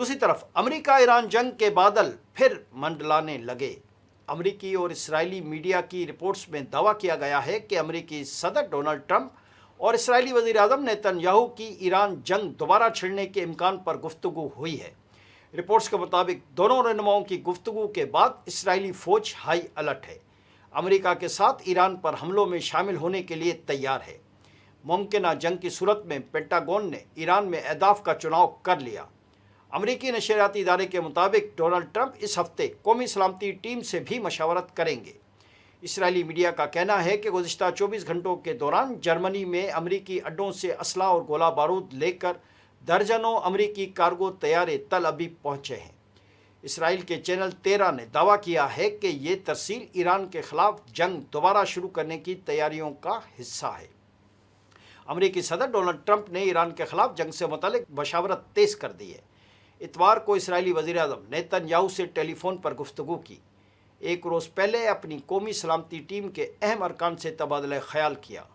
दूसरी तरफ America Iran जंग के बादल फिर मंडलाने लगे। अमेरिकी और इस्राएली मीडिया की रिपोर्ट्स में दावा किया गया है कि अमेरिकी सदर डोनाल्ड ट्रंप और इस्राएली वज़ीर-ए-आज़म नेतन्याहू की ईरान जंग दोबारा छिड़ने के इम्कान पर गुफ्तगू हुई है। रिपोर्ट्स के मुताबिक दोनों रहनुमाओं की गुफ्तगू के बाद इस्राएली फ़ौज हाई अलर्ट है, अमेरिका के साथ ईरान पर हमलों में शामिल होने के लिए तैयार है। मुमकिन जंग की सूरत में पेंटागन ने ईरान में अहदाफ का चुनाव कर लिया। अमेरिकी नशरियाती इदारे के मुताबिक डोनाल्ड ट्रंप इस हफ्ते कौमी सलामती टीम से भी मशावरत करेंगे। इस्राएली मीडिया का कहना है कि गुज़िश्ता 24 घंटों के दौरान जर्मनी में अमेरिकी अड्डों से असला और गोला बारूद लेकर दर्जनों अमेरिकी कार्गो तैयारे तल अबीब पहुँचे हैं। इसराइल के चैनल 13 ने दावा किया है कि ये तरसील ईरान के खिलाफ जंग दोबारा शुरू करने की तैयारियों का हिस्सा है। अमेरिकी सदर डोनाल्ड ट्रंप ने ईरान के खिलाफ जंग से मुतालिक मशावरत तेज़ कर दी है। इतवार को इस्राएली वज़ीर-ए-आज़म नेतन्याहू से टेलीफोन पर गुफ्तगू की। एक रोज़ पहले अपनी कौमी सलामती टीम के अहम अरकान से तबादला ख्याल किया।